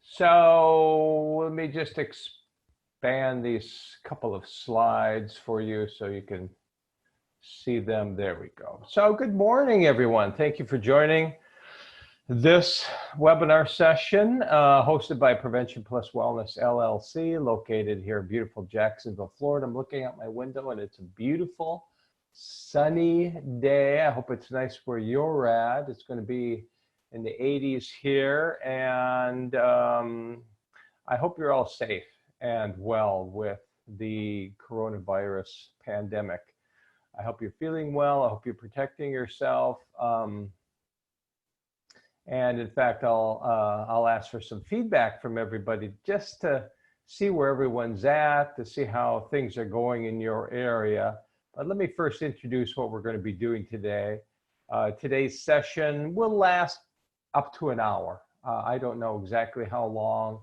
So let me just expand these couple of slides for you so you can see them. There we go. So good morning, everyone. Thank you for joining this webinar session hosted by Prevention Plus Wellness LLC, located here in beautiful Jacksonville, Florida. I'm looking out my window and it's a beautiful sunny day. I hope it's nice where you're at. It's going to be in the 80s here, and I hope you're all safe and well with the coronavirus pandemic. I hope you're feeling well. I hope you're protecting yourself. And in fact, I'll ask for some feedback from everybody just to see where everyone's at, to see how things are going in your area. But let me first introduce what we're going to be doing today. Today's session will last up to an hour. I don't know exactly how long.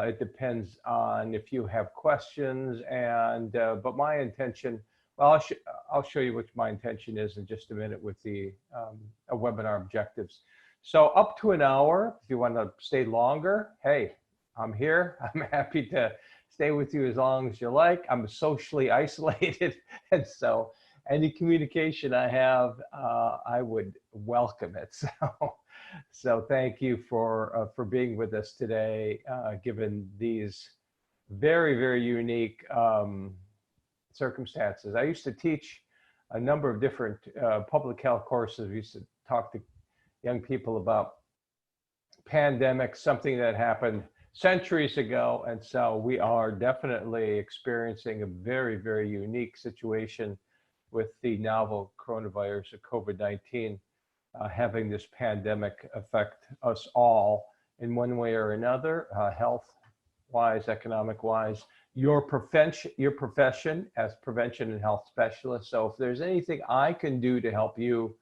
It depends on if you have questions, and but my intention, well, I'll show you what my intention is in just a minute with the webinar objectives. So up to an hour. If you want to stay longer, hey, I'm here. I'm happy to stay with you as long as you like. I'm socially isolated, and so any communication I have, I would welcome it. So thank you for being with us today, given these very, very unique circumstances. I used to teach a number of different public health courses. We used to talk to young people about pandemics, something that happened centuries ago. And so we are definitely experiencing a very, very unique situation with the novel coronavirus of COVID-19 having this pandemic affect us all in one way or another, health-wise, economic-wise, your profession as prevention and health specialist. So if there's anything I can do to help you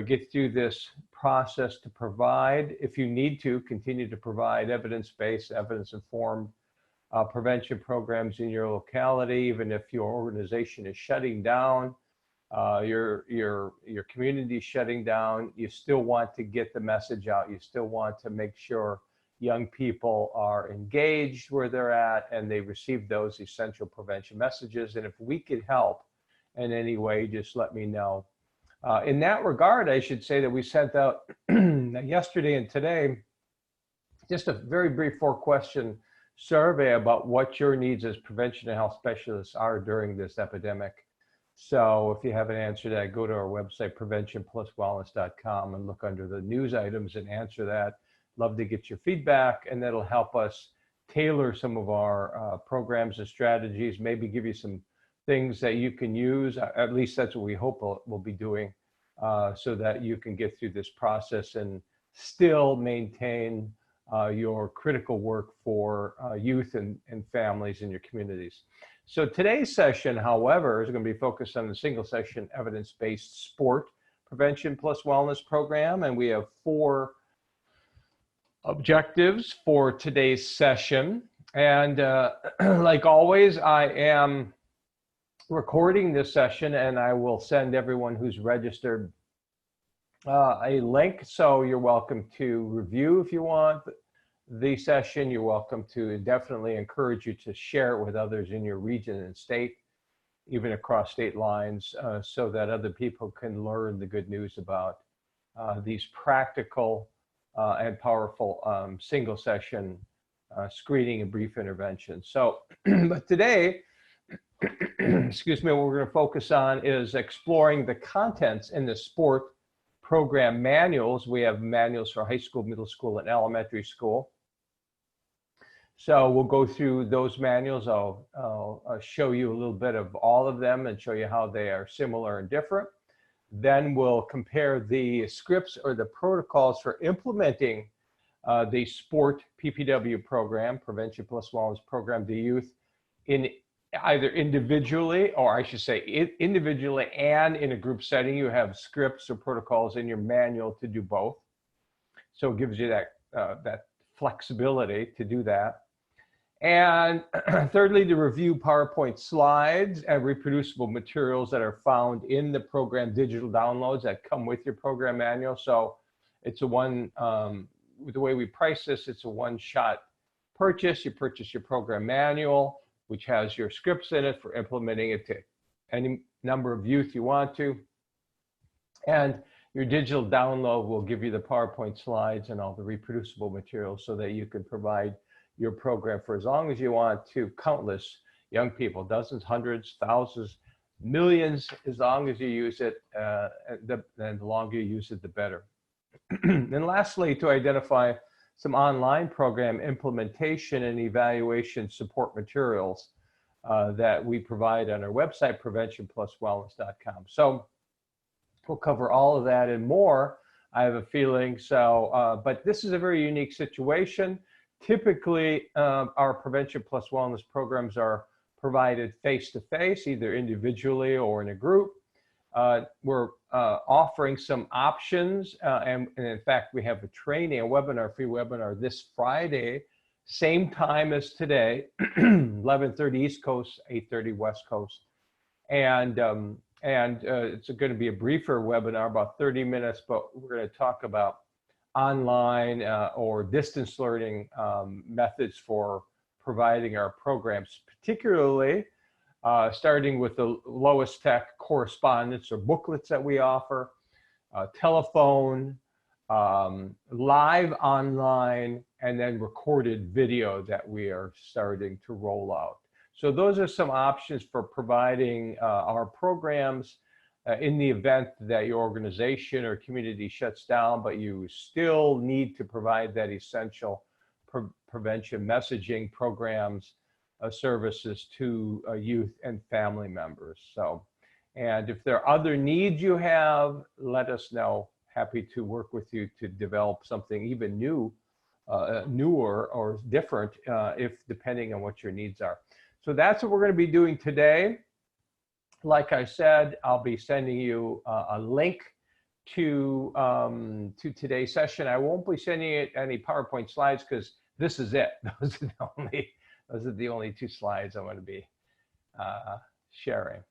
get through this process, to provide, if you need to, continue to provide evidence-based, evidence-informed prevention programs in your locality, even if your organization is shutting down, your community is shutting down, you still want to get the message out. You still want to make sure young people are engaged where they're at and they receive those essential prevention messages. And if we could help in any way, just let me know. In that regard, I should say that we sent out yesterday and today just a very brief 4-question survey about what your needs as prevention and health specialists are during this epidemic. So if you haven't answered that, go to our website, preventionpluswellness.com, and look under the news items and answer that. Love to get your feedback, and that'll help us tailor some of our programs and strategies, maybe give you some things that you can use. At least that's what we hope we'll be doing, so that you can get through this process and still maintain your critical work for youth and families in your communities. So today's session, however, is going to be focused on the single session evidence-based sport prevention plus wellness program. And we have 4 objectives for today's session. And like always, I am recording this session, and I will send everyone who's registered a link. So you're welcome to review if you want the session. You're welcome to definitely encourage you to share it with others in your region and state, even across state lines, so that other people can learn the good news about these practical and powerful single session screening and brief intervention. So, but today, excuse me, what we're going to focus on is exploring the contents in the sport program manuals. We have manuals for high school, middle school, and elementary school. So we'll go through those manuals. I'll show you a little bit of all of them and show you how they are similar and different. Then we'll compare the scripts or the protocols for implementing the SPORT PPW program, Prevention Plus Wellness program, to youth in either individually, or I should say individually and in a group setting. You have scripts or protocols in your manual to do both. So it gives you that flexibility to do that. And thirdly, to review PowerPoint slides and reproducible materials that are found in the program digital downloads that come with your program manual. So it's a one the way we price this, it's a one-shot purchase. You purchase your program manual, which has your scripts in it for implementing it to any number of youth you want to. And your digital download will give you the PowerPoint slides and all the reproducible materials so that you can provide your program for as long as you want to countless young people, dozens, hundreds, thousands, millions, as long as you use it. And the longer you use it, the better. And lastly, to identify some online program implementation and evaluation support materials that we provide on our website, preventionpluswellness.com. So we'll cover all of that and more, I have a feeling. So, but this is a very unique situation. Typically, our Prevention Plus Wellness programs are provided face-to-face, either individually or in a group. We're offering some options, and in fact, we have a training, a webinar, free webinar this Friday, same time as today, 11:30 East Coast, 8:30 West Coast. And it's going to be a briefer webinar, about 30 minutes, but we're going to talk about online or distance learning methods for providing our programs, particularly starting with the lowest tech correspondence or booklets that we offer, telephone, live online, and then recorded video that we are starting to roll out. So those are some options for providing our programs in the event that your organization or community shuts down, but you still need to provide that essential prevention messaging programs, services to youth and family members. So, and if there are other needs you have, let us know. Happy to work with you to develop something even newer or different, if depending on what your needs are. So that's what we're going to be doing today. Like I said, I'll be sending you a link to today's session. I won't be sending it any PowerPoint slides because this is it. Those are the only two slides I'm going to be sharing.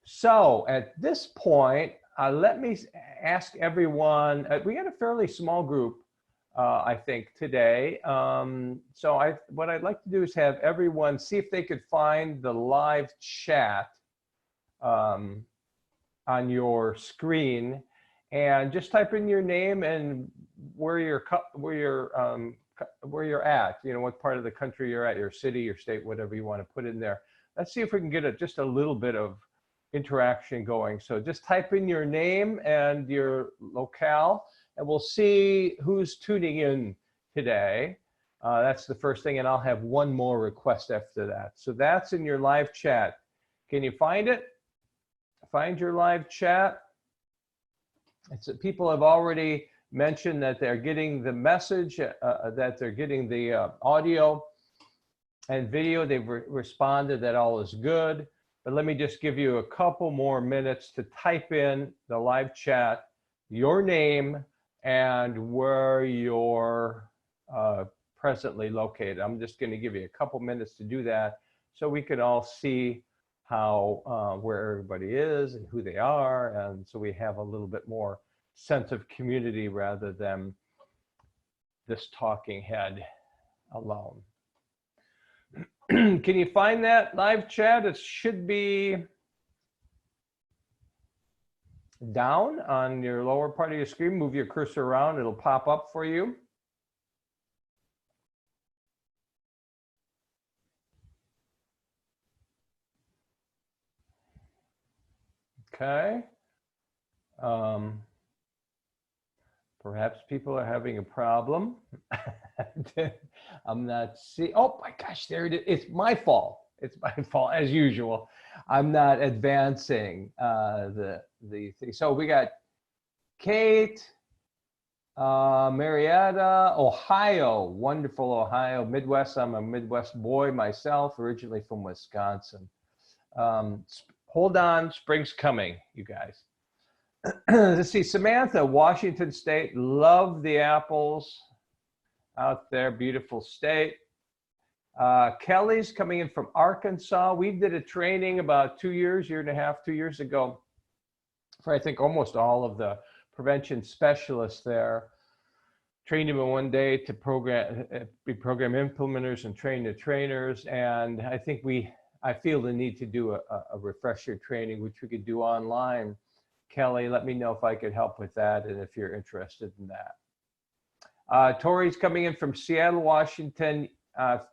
So at this point, let me ask everyone. We got a fairly small group, I think, today. So what I'd like to do is have everyone see if they could find the live chat on your screen, and just type in your name and where you're at, you know, what part of the country you're at, your city, your state, whatever you want to put in there. Let's see if we can get just a little bit of interaction going. So just type in your name and your locale, and we'll see who's tuning in today. That's the first thing, and I'll have one more request after that. So that's in your live chat. Can you find it? Find your live chat. People have already mentioned that they're getting the message, that they're getting the audio and video. They've responded that all is good. But let me just give you a couple more minutes to type in the live chat, your name, and where you're presently located. I'm just going to give you a couple minutes to do that so we can all see how where everybody is and who they are, and so we have a little bit more sense of community rather than this talking head alone. Can you find that live chat? It should be down on your lower part of your screen. Move your cursor around, it'll pop up for you. Okay. Perhaps people are having a problem. I'm not seeing, oh my gosh, there it is. It's my fault. It's my fault as usual. I'm not advancing the thing. So we got Kate, Marietta, Ohio, wonderful Ohio, Midwest. I'm a Midwest boy myself, originally from Wisconsin. Hold on, spring's coming, you guys. Let's see, Samantha, Washington State, love the apples out there, beautiful state. Kelly's coming in from Arkansas. We did a training about 2 years, year and a half, 2 years ago for I think almost all of the prevention specialists there. train them in one day to be program implementers and train the trainers. And I feel the need to do a refresher training, which we could do online. Kelly, let me know if I could help with that and if you're interested in that. Tori's coming in from Seattle, Washington.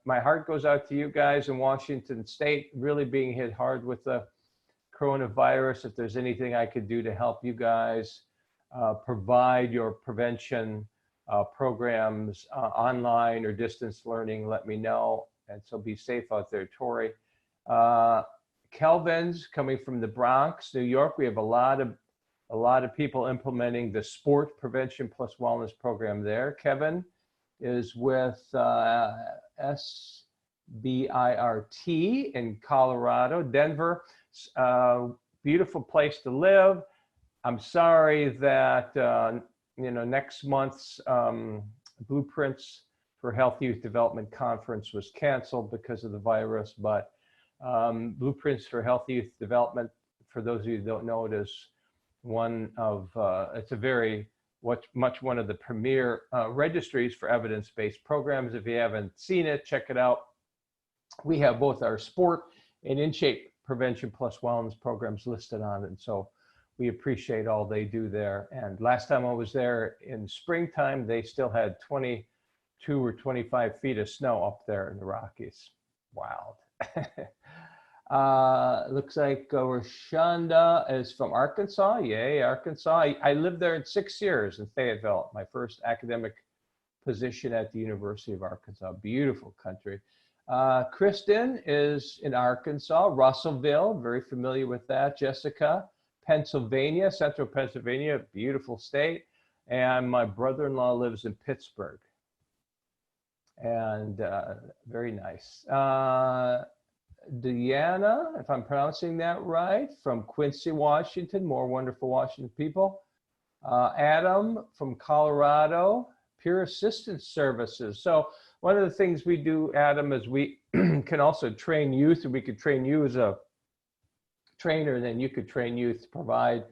My heart goes out to you guys in Washington State, really being hit hard with the coronavirus. If there's anything I could do to help you guys provide your prevention programs online or distance learning, let me know. And so be safe out there, Tori. Kelvin's coming from the Bronx, New York. We have a lot of people implementing the Sport Prevention Plus Wellness program there. Kevin is with SBIRT in Colorado. Denver, beautiful place to live. I'm sorry that next month's Blueprints for Health Youth Development Conference was canceled because of the virus, but Blueprints for Health Youth Development, for those of you who don't know, it is one of, it's a very much one of the premier registries for evidence-based programs. If you haven't seen it, check it out. We have both our sport and in-shape prevention plus wellness programs listed on it. And so we appreciate all they do there. And last time I was there in springtime, they still had 22 or 25 feet of snow up there in the Rockies. Wild. Looks like Rashonda is from Arkansas. Yay, Arkansas. I lived there in 6 years in Fayetteville, my first academic position at the University of Arkansas. Beautiful country. Kristen is in Arkansas, Russellville, very familiar with that. Jessica, Pennsylvania, central Pennsylvania, beautiful state. And my brother-in-law lives in Pittsburgh. And very nice. Deanna, if I'm pronouncing that right, from Quincy, Washington, more wonderful Washington people. Adam from Colorado, Peer Assistance Services. So one of the things we do, Adam, is we can also train youth, and we could train you as a trainer, and then you could train youth to provide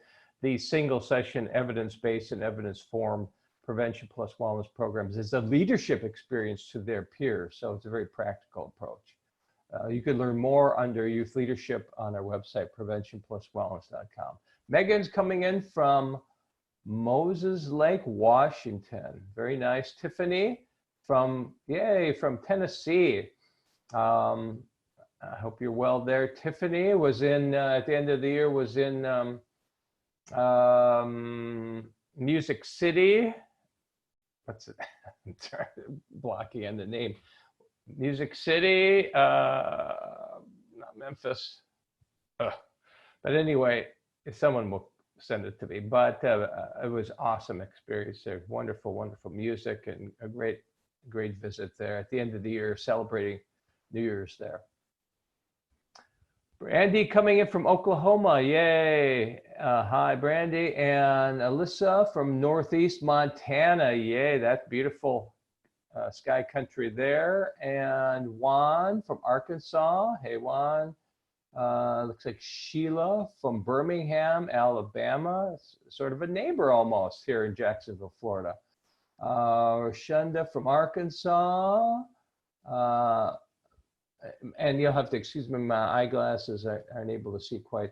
these single session evidence-based and evidence-formed prevention plus wellness programs as a leadership experience to their peers. So it's a very practical approach. You can learn more under youth leadership on our website, preventionpluswellness.com. Megan's coming in from Moses Lake, Washington. Very nice. Tiffany from Tennessee. I hope you're well there. Tiffany was in, at the end of the year, was in Music City. What's it? I'm blocking on the name. Music City, not Memphis. But anyway, if someone will send it to me. But it was awesome experience there. Wonderful, wonderful music and a great visit there at the end of the year, celebrating New Year's there. Brandy coming in from Oklahoma, yay. Hi, Brandy. And Alyssa from Northeast Montana, yay, that's beautiful. Sky country there. And Juan from Arkansas. Hey, Juan. Looks like Sheila from Birmingham, Alabama. It's sort of a neighbor almost here in Jacksonville, Florida. Rashonda from Arkansas. And you'll have to excuse me, my eyeglasses aren't able to see quite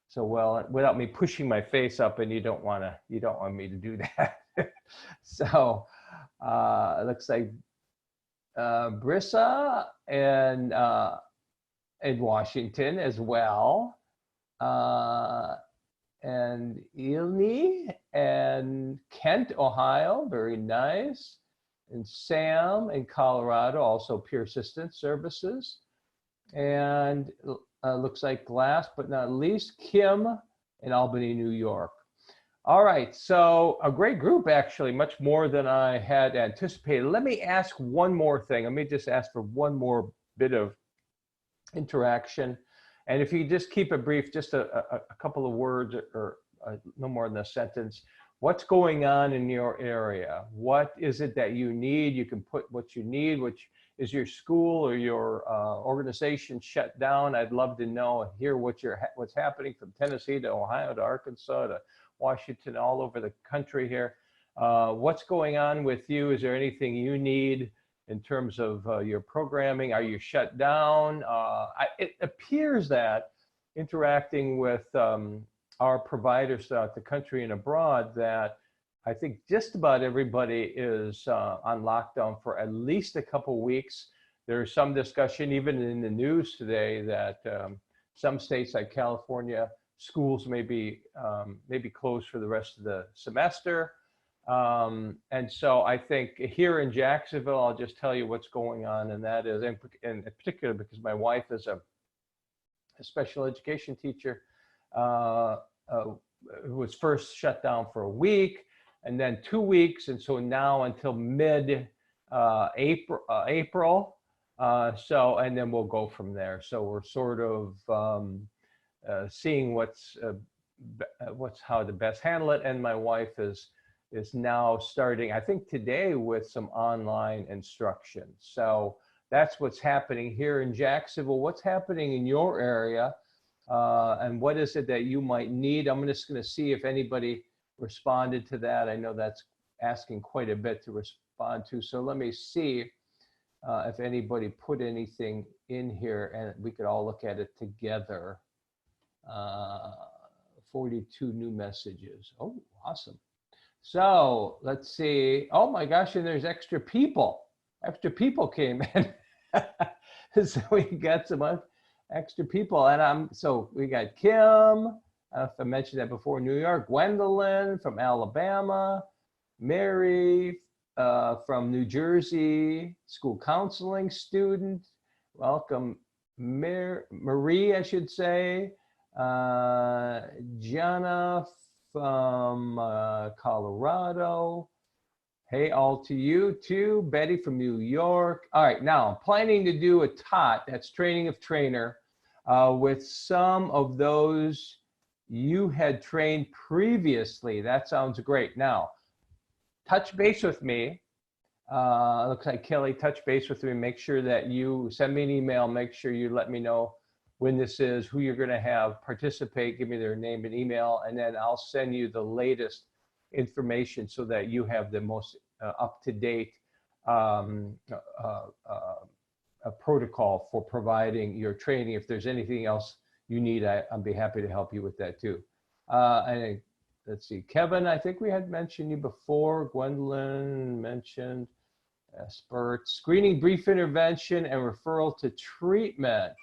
so well without me pushing my face up, and you don't want me to do that. So it looks like Brissa and in Washington as well, and Ilni and Kent, Ohio, very nice, and Sam in Colorado, also Peer Assistance Services, and looks like last but not least, Kim in Albany, New York. All right, so a great group, actually, much more than I had anticipated. Let me ask one more thing. Let me just ask for one more bit of interaction. And if you just keep it brief, just a couple of words or no more than a sentence. What's going on in your area? What is it that you need? You can put what you need, which is your school or your organization shut down. I'd love to know and hear what's happening from Tennessee to Ohio to Arkansas to Washington, all over the country here. What's going on with you? Is there anything you need in terms of your programming? Are you shut down? It appears that interacting with our providers throughout the country and abroad, that I think just about everybody is on lockdown for at least a couple weeks. There's some discussion even in the news today that some states like California, schools may be closed for the rest of the semester. And so I think here in Jacksonville, I'll just tell you what's going on, and that is, in particular, because my wife is a special education teacher, who was first shut down for a week, and then 2 weeks, and so now until mid April. So, and then we'll go from there. So we're sort of seeing how to best handle it, and my wife is now starting, I think today, with some online instruction. So that's what's happening here in Jacksonville. What's happening in your area, and what is it that you might need? I'm just going to see if anybody responded to that. I know that's asking quite a bit to respond to. So let me see if anybody put anything in here, and we could all look at it together. 42 new messages. Oh, awesome. So let's see. Oh my gosh, and there's extra people. Extra people came in. So we got some extra people. And so we got Kim, I don't know if I mentioned that before, New York, Gwendolyn from Alabama, Mary from New Jersey, school counseling student. Welcome, Marie, I should say. Jana from Colorado. Hey, all to you too. Betty from New York. All right, now I'm planning to do a TOT, that's training of trainer, with some of those you had trained previously. That sounds great. Now, touch base with me. Looks like Kelly, touch base with me. Make sure that you send me an email. Make sure you let me know when this is, who you're going to have participate, give me their name and email, and then I'll send you the latest information so that you have the most up-to-date protocol for providing your training. If there's anything else you need, I'll be happy to help you with that too. And let's see, Kevin, I think we had mentioned you before. Gwendolyn mentioned SPORT, screening, brief intervention, and referral to treatment.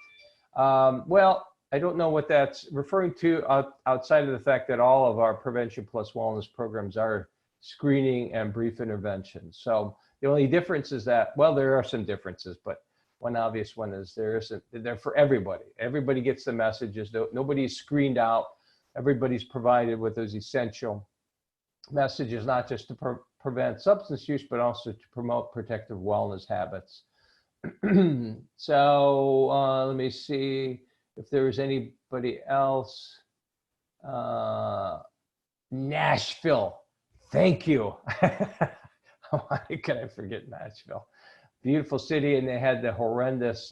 Well, I don't know what that's referring to outside of the fact that all of our Prevention Plus Wellness programs are screening and brief intervention. So the only difference is that, well, there are some differences, but one obvious one is they're for everybody. Everybody gets the messages. Nobody's screened out. Everybody's provided with those essential messages, not just to prevent substance use, but also to promote protective wellness habits. So let me see if there was anybody else. Nashville, thank you. Why can I forget Nashville? Beautiful city, and they had the horrendous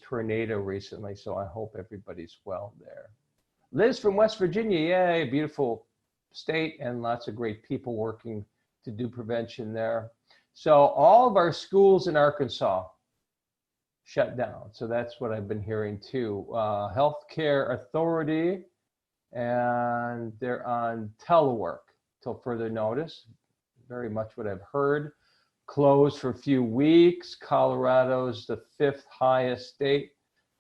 tornado recently, so I hope everybody's well there. Liz from West Virginia, yay, beautiful state and lots of great people working to do prevention there. So all of our schools in Arkansas shut down. So that's what I've been hearing too. Healthcare Authority, and they're on telework till further notice. Very much what I've heard. Closed for a few weeks. Colorado's the 5th highest state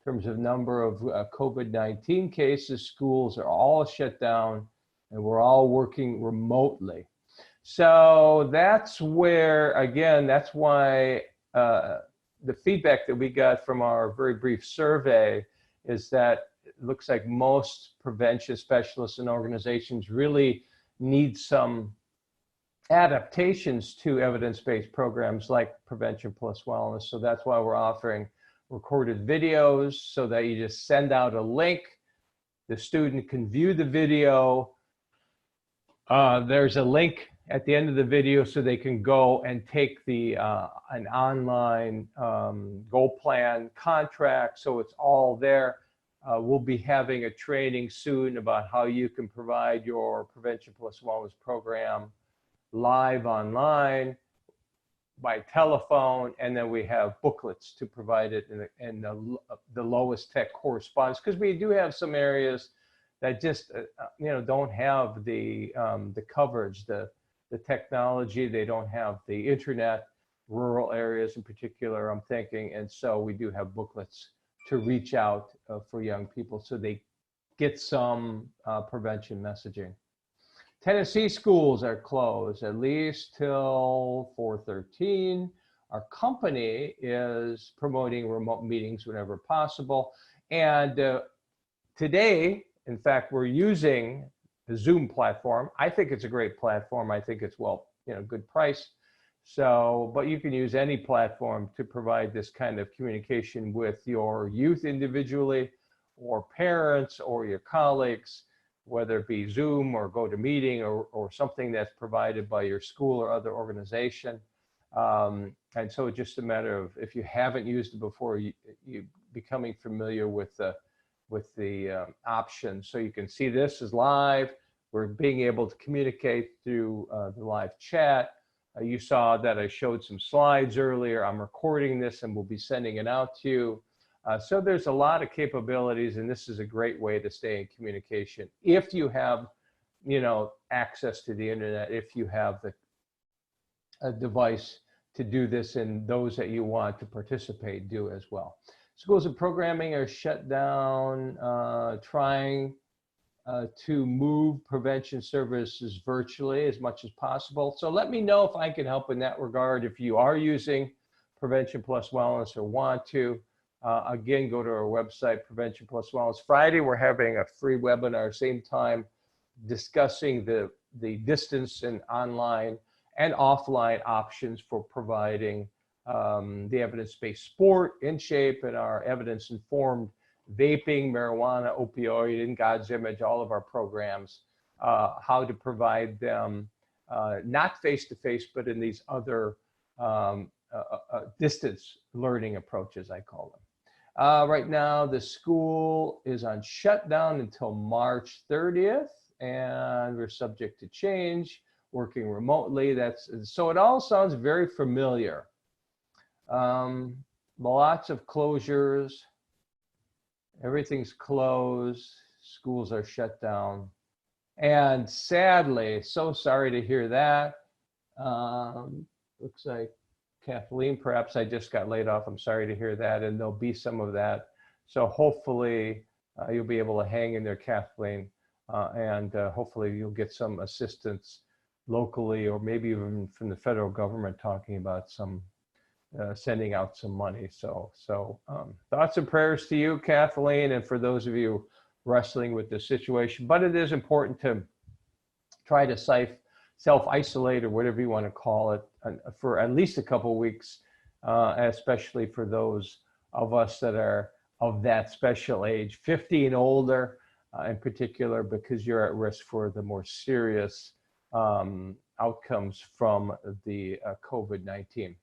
in terms of number of COVID-19 cases. Schools are all shut down, and we're all working remotely. So that's where, again, that's why the feedback that we got from our very brief survey is that it looks like most prevention specialists and organizations really need some adaptations to evidence-based programs like Prevention Plus Wellness. So that's why we're offering recorded videos so that you just send out a link. The student can view the video. There's a link at the end of the video so they can go and take the an online goal plan contract. So it's all there. We'll be having a training soon about how you can provide your Prevention Plus Wellness program live online, by telephone, and then we have booklets to provide it in the lowest tech correspondence, because we do have some areas that just don't have the coverage, the technology. They don't have the internet, rural areas in particular, I'm thinking, and so we do have booklets to reach out for young people so they get some prevention messaging. Tennessee schools are closed at least till 4/13. Our company is promoting remote meetings whenever possible. And today, in fact, we're using the Zoom platform. I think it's a great platform. I think it's, well, good price. So, but you can use any platform to provide this kind of communication with your youth individually, or parents, or your colleagues, whether it be Zoom or GoToMeeting or something that's provided by your school or other organization. And so it's just a matter of, if you haven't used it before, you becoming familiar with the options. So you can see this is live. We're being able to communicate through the live chat. You saw that I showed some slides earlier. I'm recording this and we'll be sending it out to you. So there's a lot of capabilities, and this is a great way to stay in communication if you have, access to the internet, if you have a device to do this, and those that you want to participate do as well. Schools and programming are shut down, trying to move prevention services virtually as much as possible. So let me know if I can help in that regard. If you are using Prevention Plus Wellness or want to, again, go to our website, Prevention Plus Wellness. Friday, we're having a free webinar, same time, discussing the distance and online and offline options for providing the evidence-based sport, In Shape, and our evidence-informed vaping, marijuana, opioid, In God's Image, all of our programs, how to provide them not face-to-face, but in these other distance learning approaches, I call them. Right now, the school is on shutdown until March 30th, and we're subject to change, working remotely. So it all sounds very familiar. Lots of closures. Everything's closed. Schools are shut down. And sadly, so sorry to hear that. Looks like Kathleen, perhaps I just got laid off. I'm sorry to hear that, and there'll be some of that. So hopefully you'll be able to hang in there, Kathleen, and hopefully you'll get some assistance locally, or maybe even from the federal government, talking about some sending out some money. So thoughts and prayers to you, Kathleen, and for those of you wrestling with the situation. But it is important to try to self-isolate, or whatever you want to call it, for at least a couple of weeks, especially for those of us that are of that special age, 50 and older in particular, because you're at risk for the more serious outcomes from the COVID-19.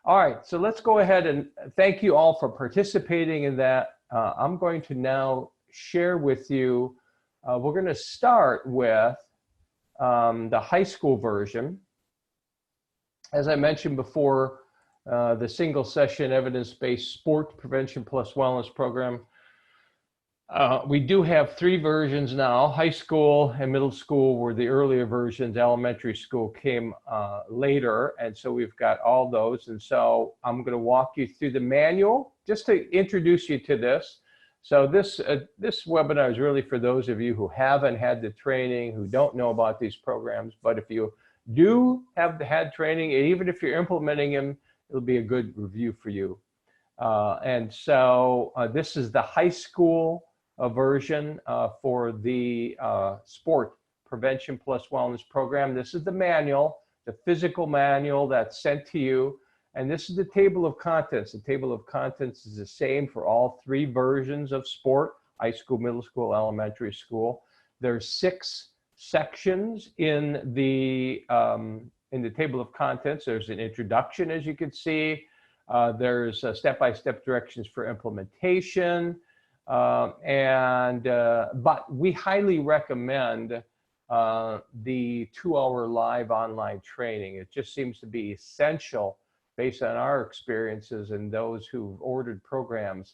All right, so let's go ahead and thank you all for participating in that. I'm going to now share with you, we're going to start with the high school version. As I mentioned before, the single session evidence-based sport prevention plus wellness program. We do have 3 versions now. High school and middle school were the earlier versions. Elementary school came later, and so we've got all those. And so I'm going to walk you through the manual just to introduce you to this. So this webinar is really for those of you who haven't had the training, who don't know about these programs. But if you do have had training, and even if you're implementing them, it'll be a good review for you. And so this is the high school version for the sport prevention plus wellness program. This is the manual, the physical manual that's sent to you. And this is the table of contents. The table of contents is the same for all 3 versions of sport: high school, middle school, elementary school. There's 6 sections in the table of contents. There's an introduction, as you can see. There's step-by-step directions for implementation. But we highly recommend the 2-hour live online training. It just seems to be essential based on our experiences and those who've ordered programs,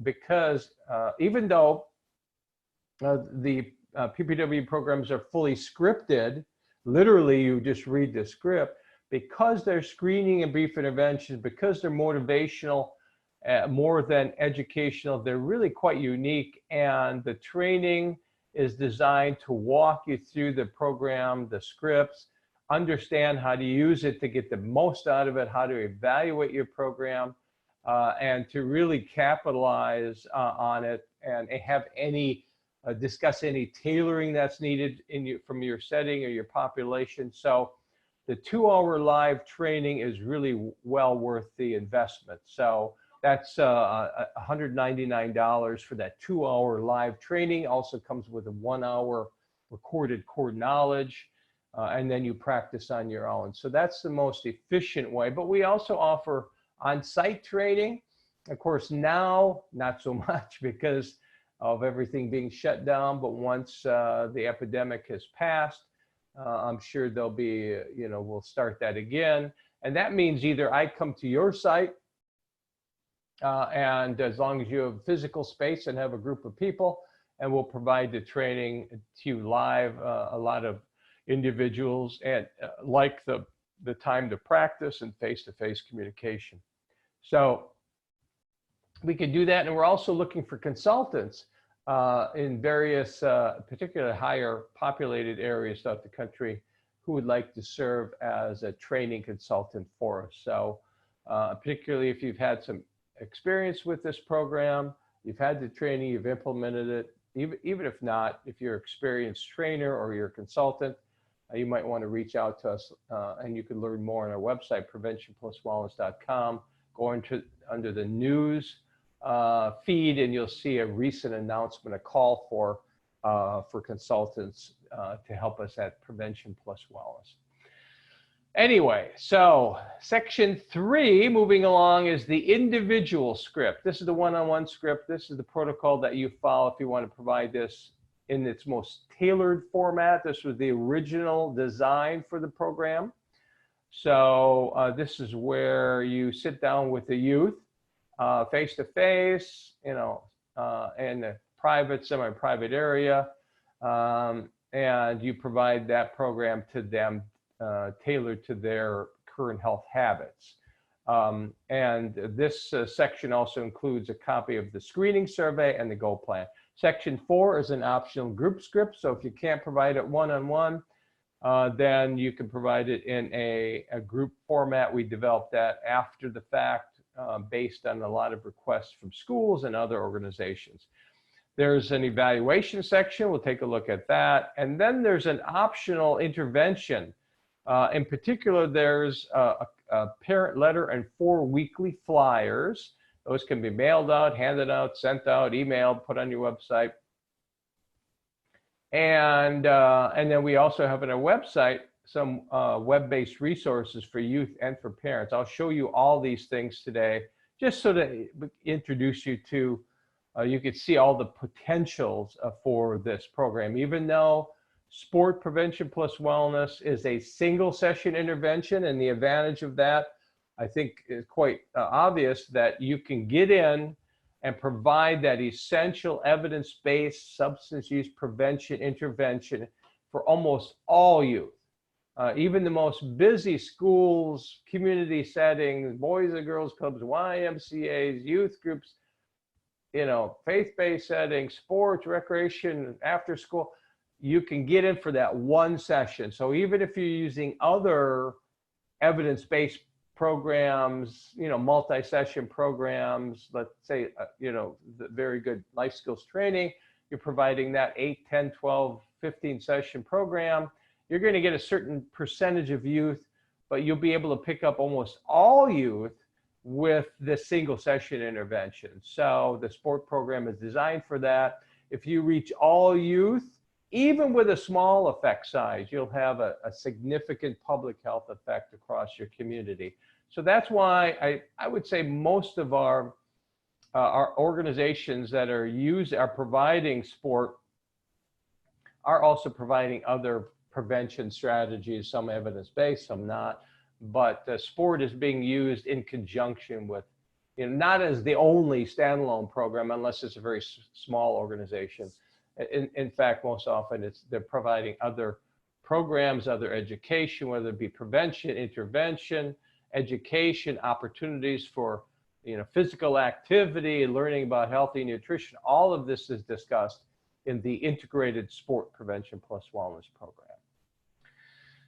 because even though the PPW programs are fully scripted, literally you just read the script, because they're screening and brief interventions, because they're motivational, more than educational, they're really quite unique, and the training is designed to walk you through the program, the scripts, understand how to use it to get the most out of it, how to evaluate your program, and to really capitalize on it, and have any discuss any tailoring that's needed from your setting or your population. So the 2-hour live training is really well worth the investment. So that's $199 for that 2-hour live training. Also comes with a 1-hour recorded core knowledge, and then you practice on your own. So that's the most efficient way. But we also offer on-site training. Of course, now not so much because of everything being shut down. But once the epidemic has passed, I'm sure there'll be, we'll start that again. And that means either I come to your site, and as long as you have physical space and have a group of people, and we'll provide the training to you live. A lot of individuals and like the time to practice and face-to-face communication. So we could do that. And we're also looking for consultants in various, particularly higher populated areas throughout the country, who would like to serve as a training consultant for us. So particularly if you've had some experience with this program, you've had the training, you've implemented it, even if not, if you're an experienced trainer or you're a consultant, you might want to reach out to us, and you can learn more on our website, preventionpluswellness.com. Go under the news feed, and you'll see a recent announcement, a call for consultants to help us at Prevention Plus Wellness. Anyway, so section 3, moving along, is the individual script. This is the one-on-one script. This is the protocol that you follow if you want to provide this in its most tailored format. This was the original design for the program. So this is where you sit down with the youth face-to-face, in a private, semi-private area, and you provide that program to them, tailored to their current health habits. And this section also includes a copy of the screening survey and the goal plan. Section 4 is an optional group script. So if you can't provide it one-on-one, then you can provide it in a group format. We developed that after the fact, based on a lot of requests from schools and other organizations. There's an evaluation section. We'll take a look at that. And then there's an optional intervention. In particular, there's a parent letter and 4 weekly flyers. Those can be mailed out, handed out, sent out, emailed, put on your website. And then we also have on our website some web-based resources for youth and for parents. I'll show you all these things today, just so to introduce you to, you could see all the potentials for this program. Even though Sport Prevention Plus Wellness is a single session intervention, and the advantage of that, I think, is quite obvious, that you can get in and provide that essential evidence-based substance use prevention intervention for almost all youth. Even the most busy schools, community settings, boys and girls clubs, YMCAs, youth groups, faith-based settings, sports, recreation, after school, you can get in for that one session. So even if you're using other evidence-based programs, multi-session programs, let's say, the very good life skills training, you're providing that 8, 10, 12, 15 session program, you're going to get a certain percentage of youth, but you'll be able to pick up almost all youth with the single session intervention. So the sport program is designed for that. If you reach all youth, even with a small effect size, you'll have a significant public health effect across your community. So that's why I would say most of our our organizations that are providing sport are also providing other prevention strategies, some evidence-based, some not. But sport is being used in conjunction with, not as the only standalone program, unless it's a very small organization. In fact, most often they're providing other programs, other education, whether it be prevention, intervention, education, opportunities for physical activity, learning about healthy nutrition. All of this is discussed in the Integrated Sport Prevention Plus Wellness program.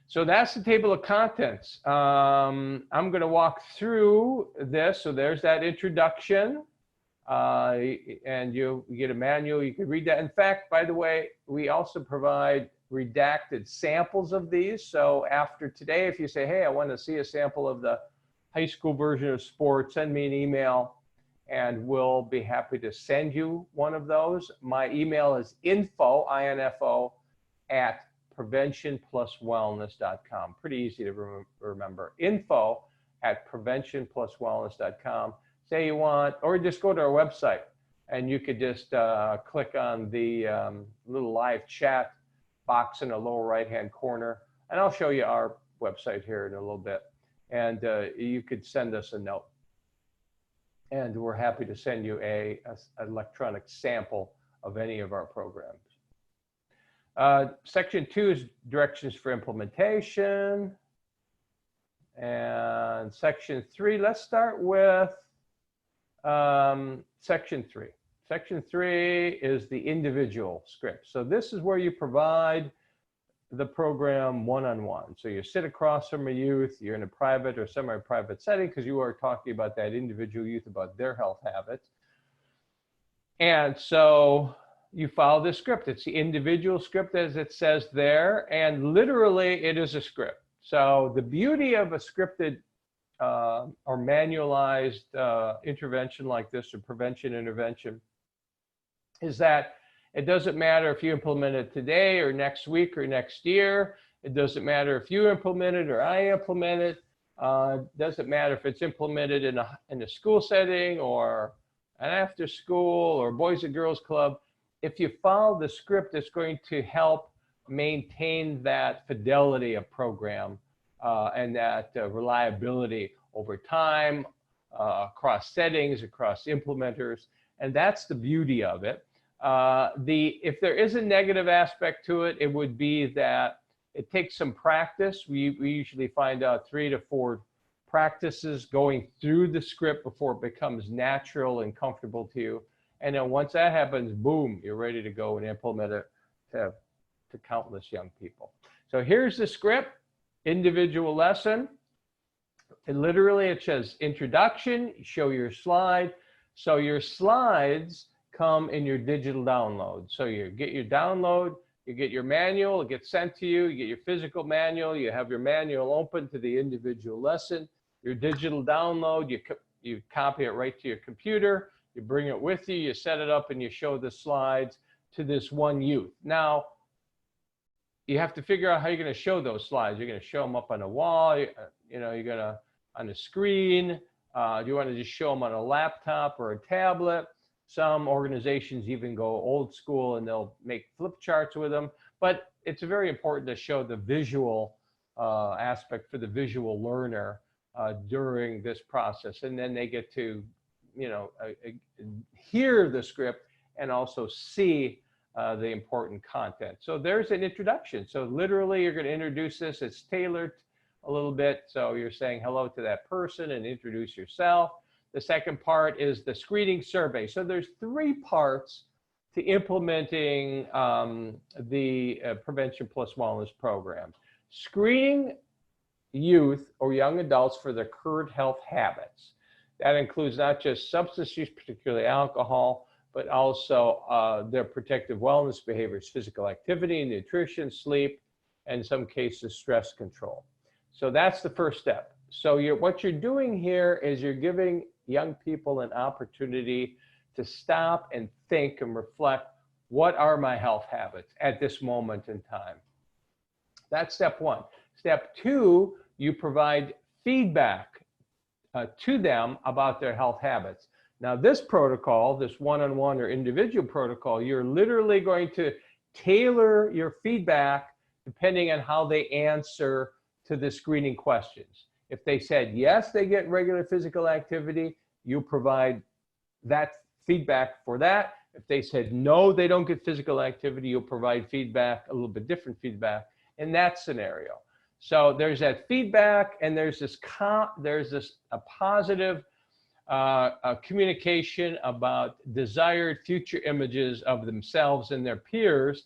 So that's the table of contents. I'm going to walk through this. So there's that introduction, and you get a manual. You can read that. In fact, by the way, we also provide redacted samples of these. So after today, if you say, hey, I want to see a sample of the high school version of sport, send me an email, and we'll be happy to send you one of those. My email is info, I-N-F-O, at preventionpluswellness.com. Pretty easy to remember. Info at preventionpluswellness.com. Say you want, or just go to our website, and you could just click on the little live chat box in the lower right-hand corner, and I'll show you our website here in a little bit. And you could send us a note, and we're happy to send you an electronic sample of any of our programs. Section 2 is directions for implementation. And section 3, let's start with section 3. Section 3 is the individual script. So this is where you provide the program one-on-one. So you sit across from a youth, you're in a private or semi-private setting because you are talking about that individual youth, about their health habits. And so you follow the script. It's the individual script as it says there, and literally it is a script. So the beauty of a scripted or manualized intervention like this, or prevention intervention, is that it doesn't matter if you implement it today or next week or next year. It doesn't matter if you implement it or I implement it. It doesn't matter if it's implemented in a school setting or an after school or boys and girls club. If you follow the script, it's going to help maintain that fidelity of program and that reliability over time, across settings, across implementers. And that's the beauty of it. If there is a negative aspect to it, it would be that it takes some practice. We usually find out 3 to 4 practices going through the script before it becomes natural and comfortable to you. And then once that happens, boom, you're ready to go and implement it to countless young people. So here's the script, individual lesson. And literally it says introduction, show your slide. So your slides come in your digital download. So you get your download, you get your manual, it gets sent to you, you get your physical manual, you have your manual open to the individual lesson, your digital download, you copy it right to your computer, you bring it with you, you set it up, and you show the slides to this one youth. Now, you have to figure out how you're going to show those slides. You're going to show them up on a wall, you're going to on a screen. Do you want to just show them on a laptop or a tablet? Some organizations even go old school and they'll make flip charts with them. But it's very important to show the visual aspect for the visual learner during this process. And then they get to, hear the script and also see the important content. So there's an introduction. So literally you're going to introduce this. It's tailored a little bit. So you're saying hello to that person and introduce yourself. The second part is the screening survey. So there's 3 parts to implementing the Prevention Plus Wellness program. Screening youth or young adults for their current health habits. That includes not just substance use, particularly alcohol, but also their protective wellness behaviors, physical activity, nutrition, sleep, and in some cases, stress control. So that's the first step. So what you're doing here is you're giving young people an opportunity to stop and think and reflect, what are my health habits at this moment in time? That's step 1. Step 2, you provide feedback to them about their health habits. Now this protocol, this one-on-one or individual protocol, you're literally going to tailor your feedback depending on how they answer to the screening questions. If they said yes, they get regular physical activity, you provide that feedback for that. If they said no, they don't get physical activity, you'll provide feedback, a little bit different feedback in that scenario. So there's that feedback, and there's a positive communication about desired future images of themselves and their peers.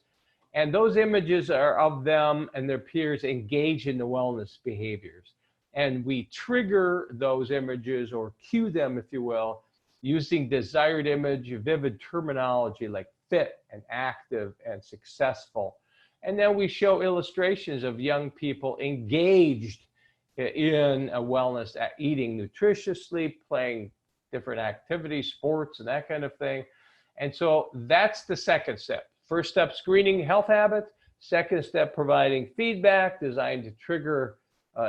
And those images are of them and their peers engaged in the wellness behaviors. And we trigger those images, or cue them, if you will, using desired image, vivid terminology like fit and active and successful. And then we show illustrations of young people engaged in a wellness, eating nutritiously, playing different activities, sports, and that kind of thing. And so that's the second step. First step, screening health habits. Second step, providing feedback designed to trigger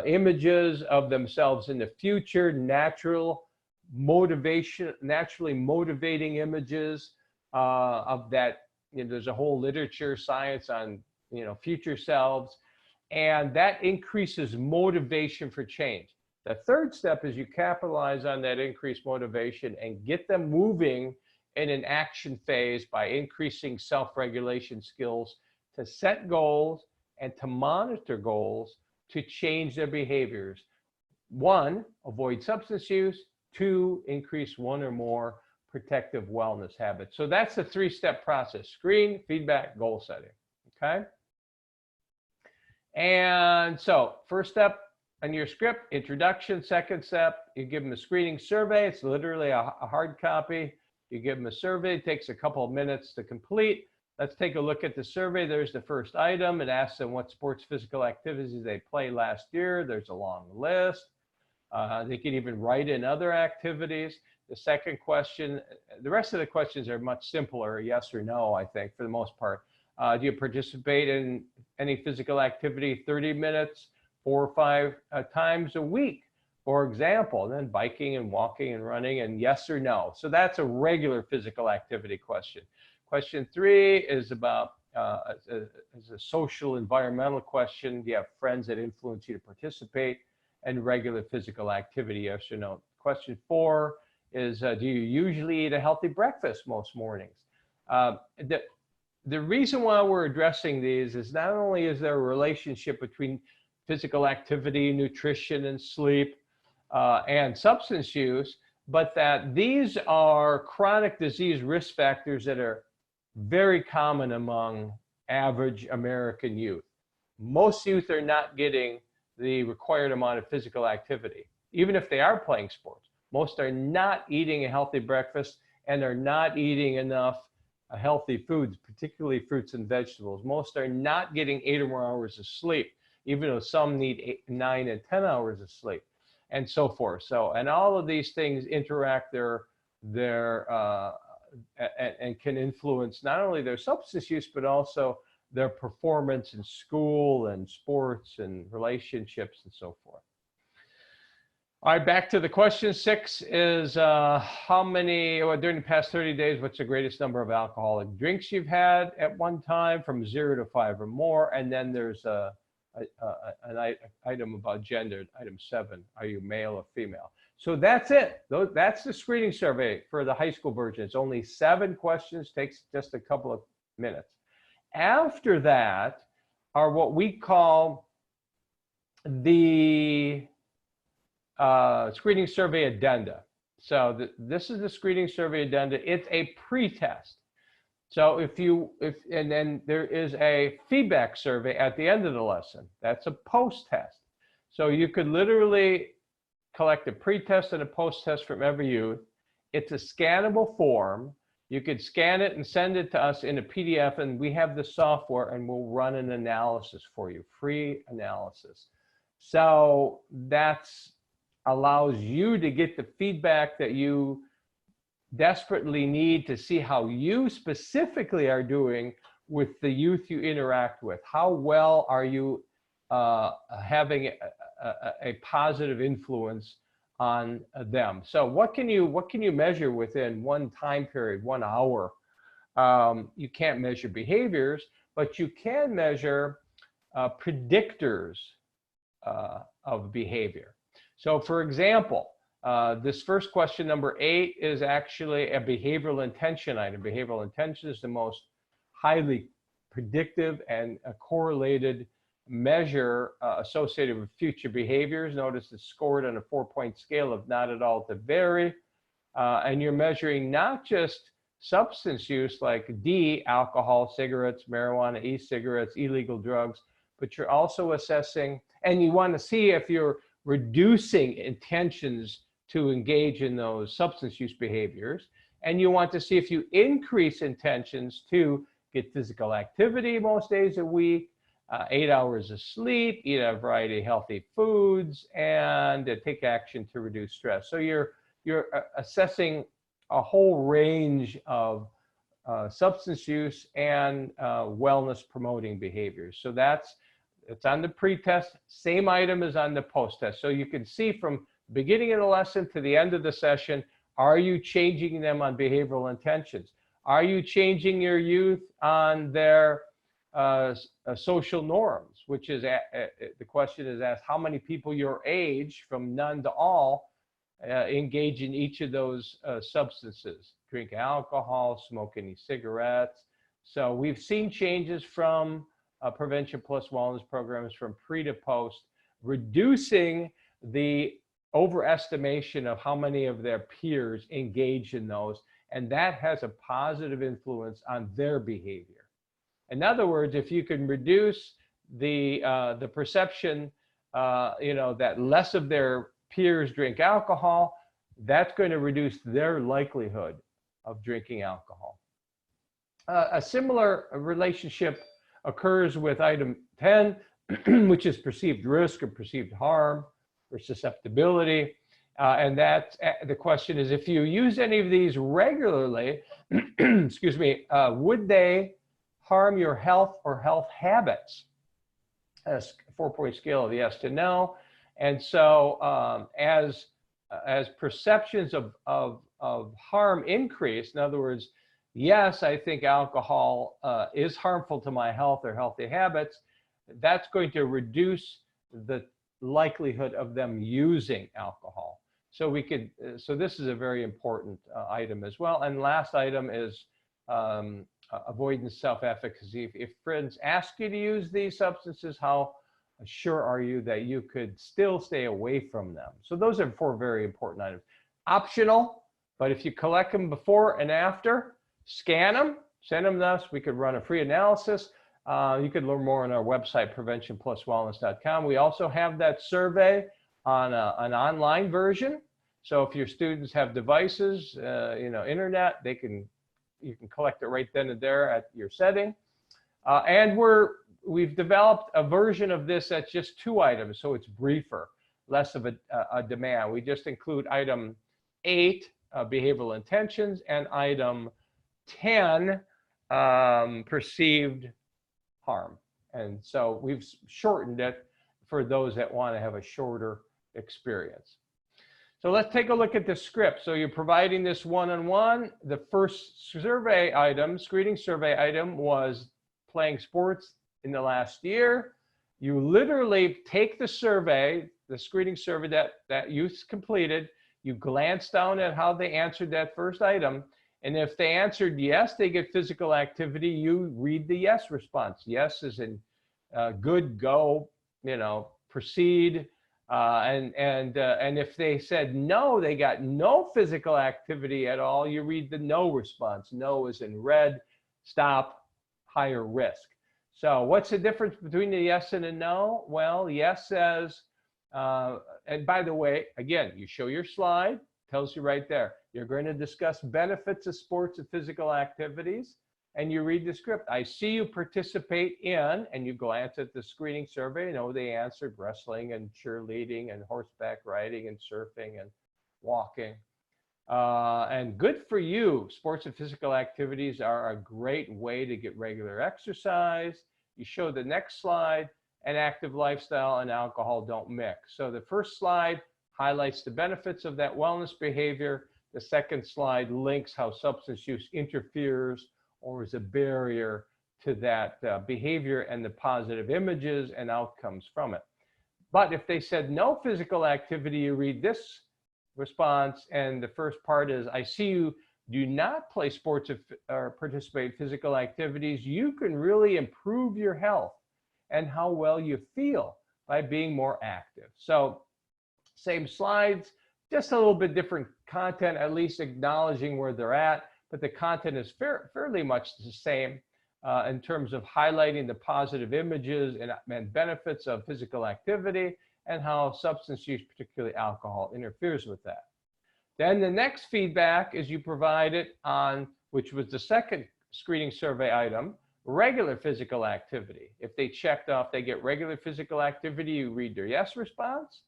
images of themselves in the future, naturally motivating images of that. There's a whole literature, science on future selves, and that increases motivation for change. The third step is you capitalize on that increased motivation and get them moving in an action phase by increasing self-regulation skills to set goals and to monitor goals to change their behaviors. 1, avoid substance use. 2, increase one or more protective wellness habits. So that's the 3-step process: screen, feedback, goal setting. Okay. And so first step on your script, introduction. Second step, you give them a screening survey. It's literally a hard copy. You give them a survey. It takes a couple of minutes to complete. Let's take a look at the survey. There's the first item. It asks them what sports physical activities they played last year. There's a long list. They can even write in other activities. The second question, the rest of the questions are much simpler, yes or no, I think, for the most part. Do you participate in any physical activity 30 minutes, 4 or 5 times a week, for example? And then biking and walking and running, and yes or no. So that's a regular physical activity question. Question 3 is about is a social environmental question. Do you have friends that influence you to participate in regular physical activity, yes or no? Question 4 is do you usually eat a healthy breakfast most mornings? The reason why we're addressing these is not only is there a relationship between physical activity, nutrition, and sleep, and substance use, but that these are chronic disease risk factors that are very common among average American youth. Most youth are not getting the required amount of physical activity, even if they are playing sports. Most are not eating a healthy breakfast and are not eating enough healthy foods, particularly fruits and vegetables. Most are not getting 8 or more hours of sleep, even though some need 8, 9, and 10 hours of sleep, and so forth. So, and all of these things interact and can influence not only their substance use, but also their performance in school and sports and relationships and so forth. All right, back to the question. 6 is how many, during the past 30 days, what's the greatest number of alcoholic drinks you've had at one time, from 0 to 5 or more? And then there's an item about gender, item 7, are you male or female? So that's it. That's the screening survey for the high school version. It's only 7 questions, takes just a couple of minutes. After that are what we call the screening survey addenda. So this is the screening survey addenda. It's a pre-test. So and then there is a feedback survey at the end of the lesson. That's a post-test. So you could literally collect a pre-test and a post-test from every youth. It's a scannable form. You could scan it and send it to us in a PDF, and we have the software, and we'll run an analysis for you, free analysis. So that's allows you to get the feedback that you desperately need to see how you specifically are doing with the youth you interact with. How well are you having a positive influence on them. So what can you measure within one time period, 1 hour? You can't measure behaviors, but you can measure predictors of behavior. So for example, this first question, number 8, is actually a behavioral intention item. Behavioral intention is the most highly predictive and correlated measure associated with future behaviors. Notice it's scored on a 4-point scale of not at all to very. And you're measuring not just substance use like D, alcohol, cigarettes, marijuana, e-cigarettes, illegal drugs, but you're also assessing, and you want to see if you're reducing intentions to engage in those substance use behaviors. And you want to see if you increase intentions to get physical activity most days a week, 8 hours of sleep, eat a variety of healthy foods, and take action to reduce stress. So you're assessing a whole range of substance use and wellness promoting behaviors. So it's on the pre-test, same item as on the post-test. So you can see from beginning of the lesson to the end of the session, are you changing them on behavioral intentions? Are you changing your youth on their social norms, which is the question is asked, how many people your age, from none to all, engage in each of those substances, drink alcohol, smoke any cigarettes. So we've seen changes from Prevention Plus wellness programs from pre to post, reducing the overestimation of how many of their peers engage in those, and that has a positive influence on their behavior. In other words, if you can reduce the perception, that less of their peers drink alcohol, that's going to reduce their likelihood of drinking alcohol. A similar relationship occurs with item 10, which is perceived risk or perceived harm or susceptibility. And the question is, if you use any of these regularly, excuse me, would they harm your health or health habits? A 4-point scale of yes to no. And so as perceptions of harm increase, in other words, yes, I think alcohol is harmful to my health or healthy habits, that's going to reduce the likelihood of them using alcohol. So so this is a very important item as well. And last item is avoidance self-efficacy. If friends ask you to use these substances, how sure are you that you could still stay away from them? So those are 4 very important items. Optional, but if you collect them before and after, scan them, send them to us. We could run a free analysis. You could learn more on our website, preventionpluswellness.com. We also have that survey on an online version. So if your students have devices, internet, you can collect it right then and there at your setting. And we've developed a version of this that's just 2 items, so it's briefer, less of a demand. We just include item 8, behavioral intentions, and item 10, perceived harm. And so we've shortened it for those that want to have a shorter experience. So let's take a look at the script. So you're providing this one-on-one. The first survey item, screening survey item, was playing sports in the last year. You literally take the survey, the screening survey that youth completed, you glance down at how they answered that first item, and if they answered yes, they get physical activity, you read the yes response. Yes is in good, go, proceed. And if they said no, they got no physical activity at all, you read the no response. No is in red, stop, higher risk. So what's the difference between a yes and a no? Well, yes says, and by the way, again, you show your slide, tells you right there, you're going to discuss benefits of sports and physical activities, and you read the script. I see you participate in, and you glance at the screening survey, they answered wrestling and cheerleading and horseback riding and surfing and walking. And good for you. Sports and physical activities are a great way to get regular exercise. You show the next slide, an active lifestyle and alcohol don't mix. So the first slide, highlights the benefits of that wellness behavior. The second slide links how substance use interferes or is a barrier to that behavior and the positive images and outcomes from it. But if they said no physical activity, you read this response, and the first part is, I see you do not play sports or participate in physical activities. You can really improve your health and how well you feel by being more active. So same slides, just a little bit different content, at least acknowledging where they're at, but the content is fairly much the same in terms of highlighting the positive images and benefits of physical activity and how substance use, particularly alcohol, interferes with that. Then the next feedback is you provide it on, which was the second screening survey item, regular physical activity. If they checked off they get regular physical activity, you read their yes response.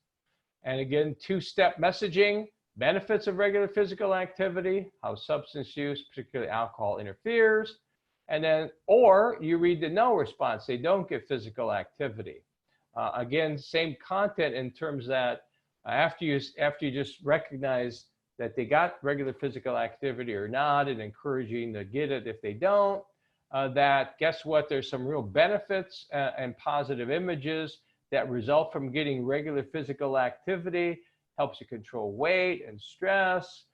And again, two-step messaging, benefits of regular physical activity, how substance use, particularly alcohol, interferes. And then, or you read the no response, they don't get physical activity. Again, same content in terms that after you just recognize that they got regular physical activity or not, and encouraging to get it if they don't, that guess what, there's some real benefits and positive images that result from getting regular physical activity, helps you control weight and stress,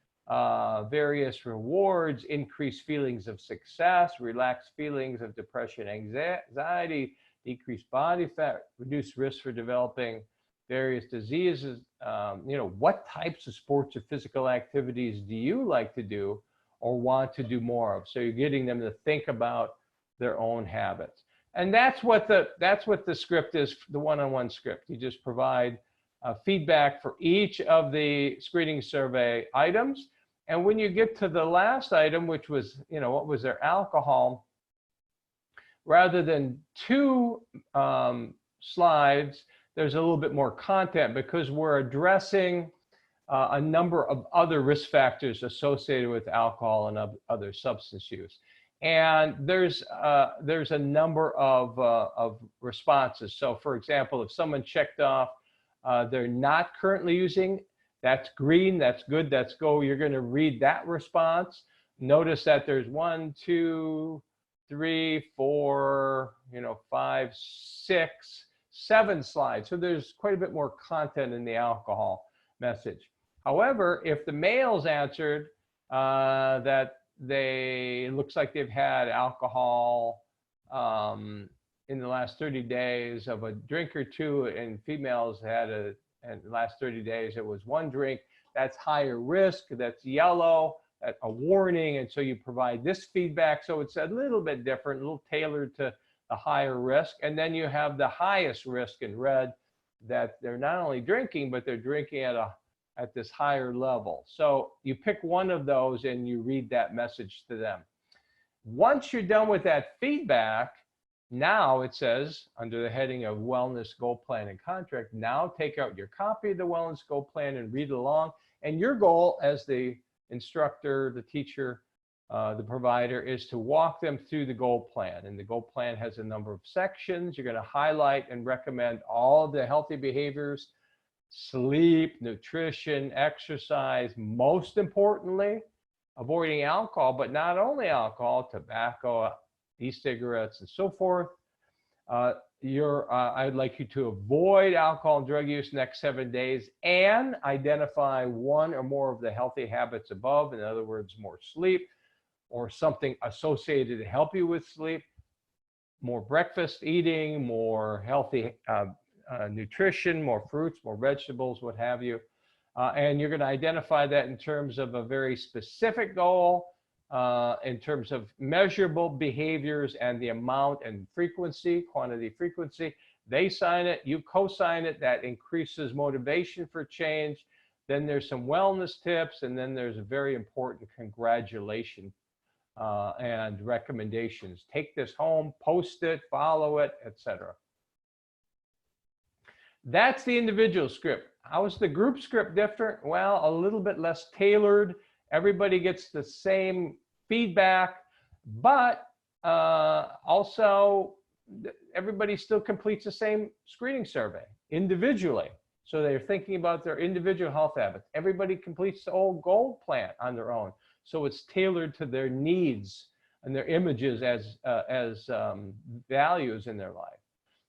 various rewards, increased feelings of success, relaxed feelings of depression, anxiety, decreased body fat, reduced risk for developing various diseases. What types of sports or physical activities do you like to do or want to do more of? So you're getting them to think about their own habits. And that's what the script is, the one-on-one script. You just provide feedback for each of the screening survey items. And when you get to the last item, which was, what was their alcohol, rather than two slides, there's a little bit more content because we're addressing a number of other risk factors associated with alcohol and other substance use. And there's a number of responses. So for example, if someone checked off they're not currently using, that's green, that's good, that's go. You're going to read that response. Notice that there's 1, 2, 3, 4, 5, 6, 7 slides. So there's quite a bit more content in the alcohol message. However, if the males answered that it looks like they've had alcohol in the last 30 days of a drink or two, and females had in the last 30 days, it was 1 drink, that's higher risk, that's yellow, a warning. And so you provide this feedback. So it's a little bit different, a little tailored to the higher risk. And then you have the highest risk in red, that they're not only drinking, but they're drinking at this higher level. So you pick one of those and you read that message to them. Once you're done with that feedback, now it says under the heading of Wellness Goal Plan and Contract, now take out your copy of the Wellness Goal Plan and read along. And your goal as the instructor, the teacher, the provider, is to walk them through the goal plan. And the goal plan has a number of sections. You're going to highlight and recommend all of the healthy behaviors: sleep, nutrition, exercise, most importantly, avoiding alcohol, but not only alcohol, tobacco, e-cigarettes, and so forth. I'd like you to avoid alcohol and drug use next 7 days and identify one or more of the healthy habits above. In other words, more sleep or something associated to help you with sleep, more breakfast eating, more healthy nutrition, more fruits, more vegetables, what have you. And you're going to identify that in terms of a very specific goal, in terms of measurable behaviors and the amount and frequency, quantity, frequency. They sign it, you co-sign it, that increases motivation for change. Then there's some wellness tips, and then there's a very important congratulation and recommendations. Take this home, post it, follow it, etc. That's the individual script. How is the group script different? Well, a little bit less tailored. Everybody gets the same feedback, but also everybody still completes the same screening survey individually. So they're thinking about their individual health habits. Everybody completes the whole goal plan on their own. So it's tailored to their needs and their images as values in their life.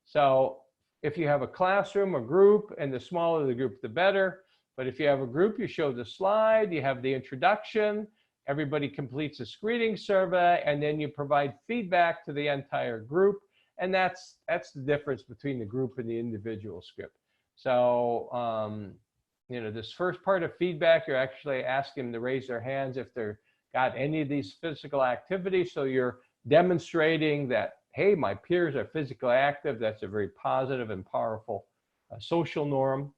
So if you have a classroom or group, and the smaller the group, the better. But if you have a group, you show the slide, you have the introduction, everybody completes a screening survey, and then you provide feedback to the entire group. And that's the difference between the group and the individual script. So, you know, this first part of feedback, you're actually asking them to raise their hands if they're got any of these physical activities. So you're demonstrating that, hey, my peers are physically active. That's a very positive and powerful social norm.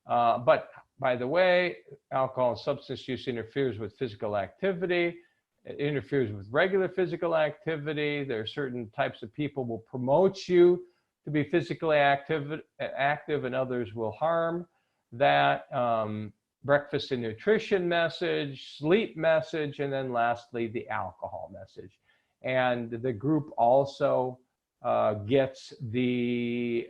But by the way, alcohol and substance use interferes with physical activity. It interferes with regular physical activity. There are certain types of people will promote you to be physically active, and others will harm that. Breakfast and nutrition message, sleep message, and then lastly, the alcohol message. And the group also gets the,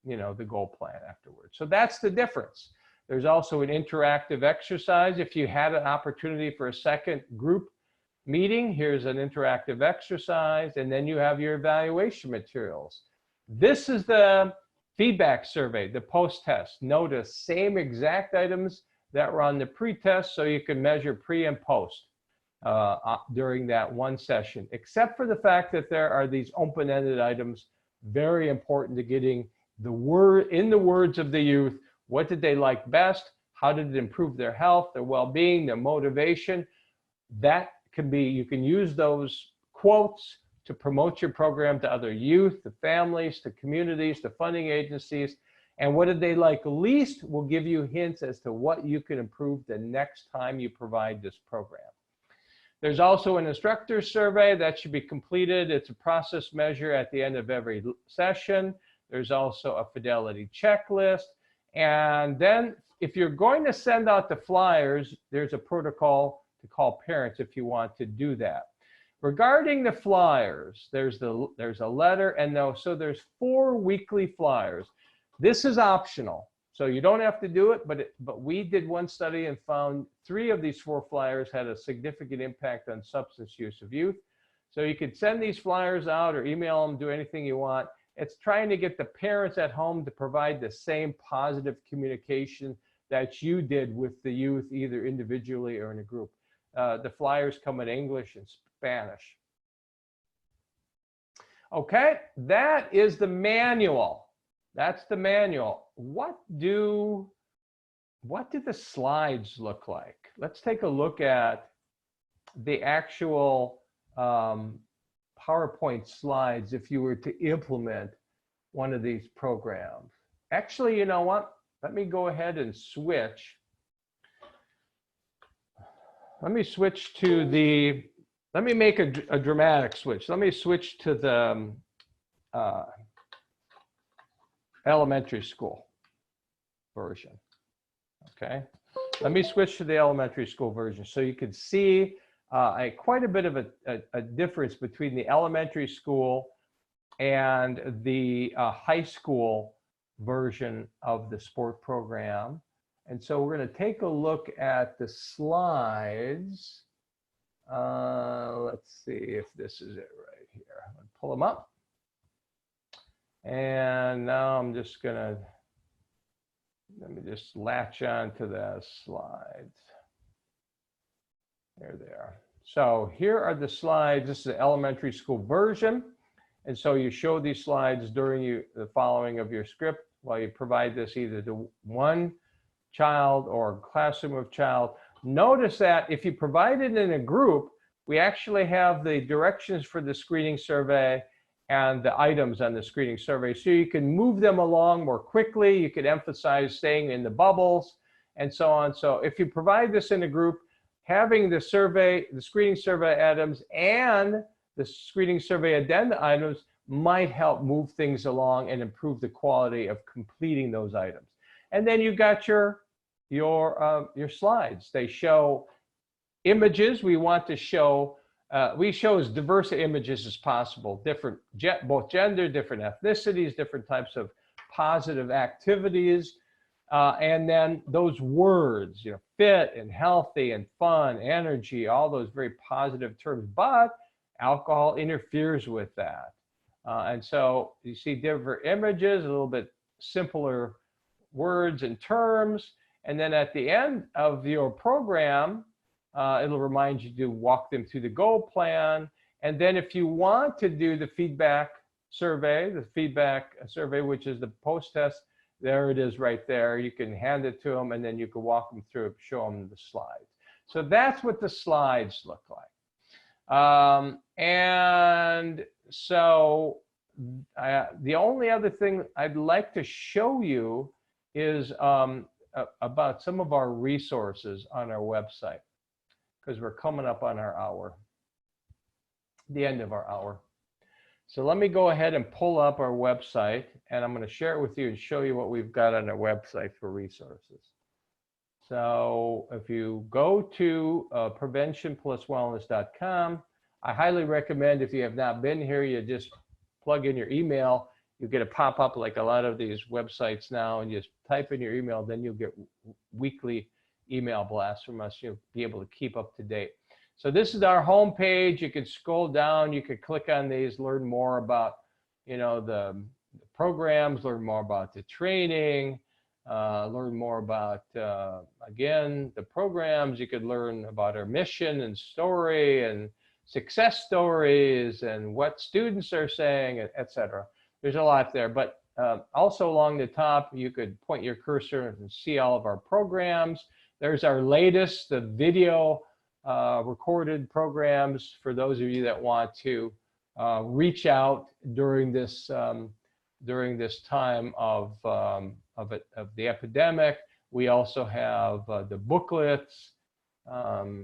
you know, the goal plan afterwards. So that's the difference. There's also an interactive exercise. If you had an opportunity for a second group meeting, here's an interactive exercise, and then you have your evaluation materials. This is the feedback survey, the post-test. Notice same exact items that were on the pre-test, so you can measure pre and post during that one session, except for the fact that there are these open-ended items, very important to getting the word, in the words of the youth, what did they like best? How did it improve their health, their well-being, their motivation? That can be, you can use those quotes to promote your program to other youth, to families, to communities, to funding agencies. And what did they like least will give you hints as to what you can improve the next time you provide this program. There's also an instructor survey that should be completed. It's a process measure at the end of every session. There's also a fidelity checklist. And then if you're going to send out the flyers, there's a protocol to call parents if you want to do that. Regarding the flyers, there's a letter, and so there's 4 weekly flyers. This is optional, so you don't have to do it, but we did one study and found 3 of these 4 flyers had a significant impact on substance use of youth. So you could send these flyers out or email them, do anything you want. It's trying to get the parents at home to provide the same positive communication that you did with the youth, either individually or in a group. The flyers come in English and Spanish. Okay, that is the manual. That's the manual. What do the slides look like? Let's take a look at the actual PowerPoint slides if you were to implement one of these programs. Actually, you know what? Let me go ahead and switch. Let me switch to the, let me make a dramatic switch. Let me switch to the elementary school version. Okay, let me switch to the elementary school version so you can see quite a bit of a difference between the elementary school and the high school version of the SPORT program. And so we're going to take a look at the slides. Let's see if this is it right here. I'm going to pull them up. And now I'm just going to, let me just latch on to the slides. There they are. So here are the slides. This is the elementary school version. And so you show these slides during the following of your script while you provide this either to one child or a classroom of child. Notice that if you provide it in a group, we actually have the directions for the screening survey and the items on the screening survey. So you can move them along more quickly. You could emphasize staying in the bubbles and so on. So if you provide this in a group, having the survey, the screening survey items and the screening survey addenda items might help move things along and improve the quality of completing those items. And then you got your slides. They show images. We want to show, we show as diverse images as possible, both gender, different ethnicities, different types of positive activities. And then those words, fit and healthy and fun, energy, all those very positive terms, but alcohol interferes with that. And so you see different images, a little bit simpler words and terms. And then at the end of your program, it'll remind you to walk them through the goal plan. And then if you want to do the feedback survey, which is the post-test, there it is right there. You can hand it to them, and then you can walk them through it, show them the slides. So that's what the slides look like. And so the only other thing I'd like to show you is about some of our resources on our website, because we're coming up on our hour, the end of our hour. So let me go ahead and pull up our website, and I'm going to share it with you and show you what we've got on our website for resources. So if you go to preventionpluswellness.com, I highly recommend, if you have not been here, you just plug in your email. You get a pop-up like a lot of these websites now, and just type in your email, then you'll get weekly email blasts from us. You'll be able to keep up to date. So this is our homepage. You can scroll down, you can click on these, learn more about, the programs, learn more about the training, learn more about, again, the programs. You could learn about our mission and story and success stories and what students are saying, etc. There's a lot there, but also along the top, you could point your cursor and see all of our programs. There's our latest, the video recorded programs for those of you that want to reach out during this time of the epidemic. We also have the booklets.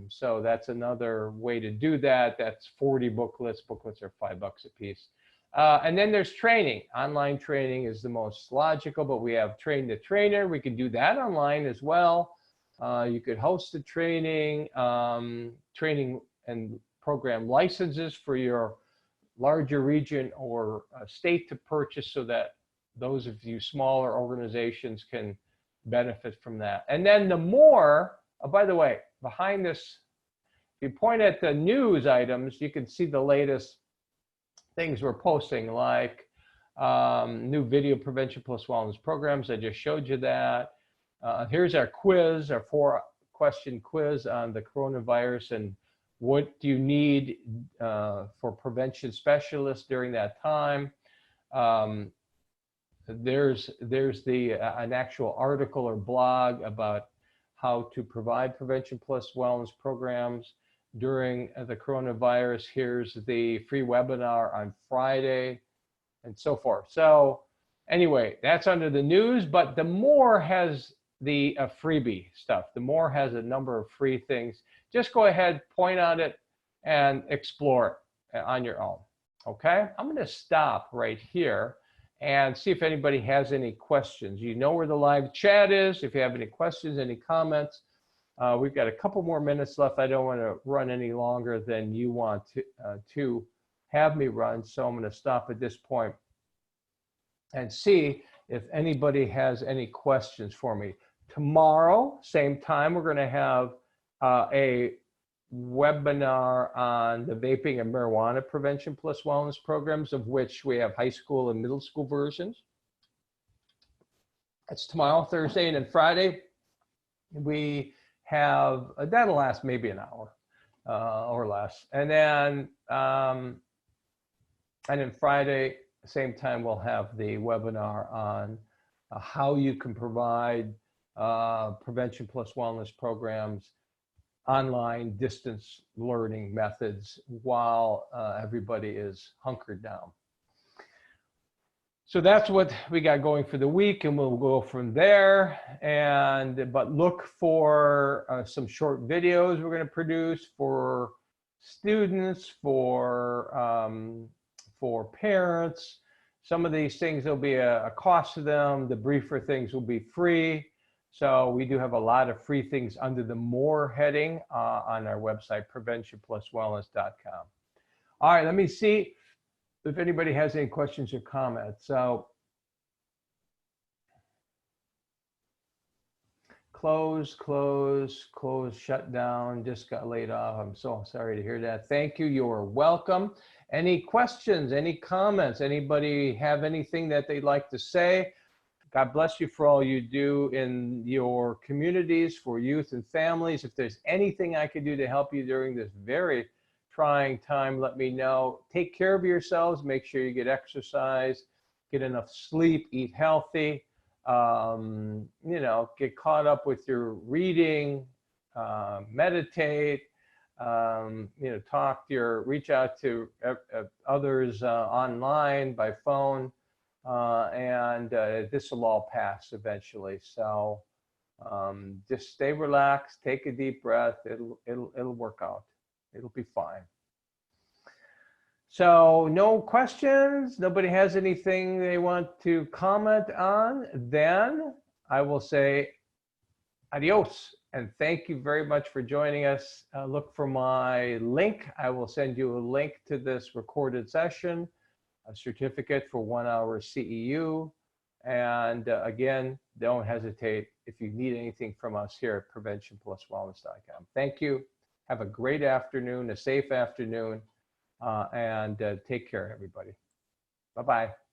So that's another way to do that. That's 40 booklets. Booklets are $5 a piece. And then there's training. Online training is the most logical, but we have Train the Trainer. We can do that online as well. You could host the training, training and program licenses for your larger region or state to purchase, so that those of you smaller organizations can benefit from that. And then the more, by the way, behind this, if you point at the news items, you can see the latest things we're posting, like new video prevention plus wellness programs. I just showed you that. Here's our quiz, our 4-question quiz on the coronavirus and what do you need for prevention specialists during that time. There's an actual article or blog about how to provide prevention plus wellness programs during the coronavirus. Here's the free webinar on Friday, and so forth. So anyway, that's under the news, but the more has the freebie stuff. The more has a number of free things. Just go ahead, point on it, and explore it on your own. Okay, I'm going to stop right here and see if anybody has any questions. You know where the live chat is. If you have any questions, any comments, we've got a couple more minutes left. I don't want to run any longer than you want to have me run, so I'm going to stop at this point and see if anybody has any questions for me. Tomorrow, same time, we're going to have a webinar on the vaping and marijuana prevention plus wellness programs, of which we have high school and middle school versions. That's tomorrow, Thursday, and then Friday we have, that'll last maybe an hour or less. And then Friday, same time, we'll have the webinar on how you can provide prevention plus wellness programs, online distance learning methods while everybody is hunkered down. So that's what we got going for the week, and we'll go from there. But look for some short videos we're going to produce for students, for parents. Some of these things, there'll be a cost to them. The briefer things will be free. So we do have a lot of free things under the more heading on our website, preventionpluswellness.com. All right, let me see if anybody has any questions or comments. So close, shut down, just got laid off. I'm so sorry to hear that. Thank you. You're welcome. Any questions, any comments? Anybody have anything that they'd like to say? God bless you for all you do in your communities for youth and families. If there's anything I could do to help you during this very trying time, let me know. Take care of yourselves. Make sure you get exercise, get enough sleep, eat healthy. You know, get caught up with your reading, meditate, you know, reach out to others online, by phone, and this will all pass eventually. So just stay relaxed, take a deep breath. It'll work out. It'll be fine. So no questions, nobody has anything they want to comment on, then I will say adios and thank you very much for joining us. Look for my link. I will send you a link to this recorded session, a certificate for 1 hour CEU. And again, don't hesitate if you need anything from us here at preventionpluswellness.com. Thank you. Have a great afternoon, a safe afternoon. And take care, everybody. Bye-bye.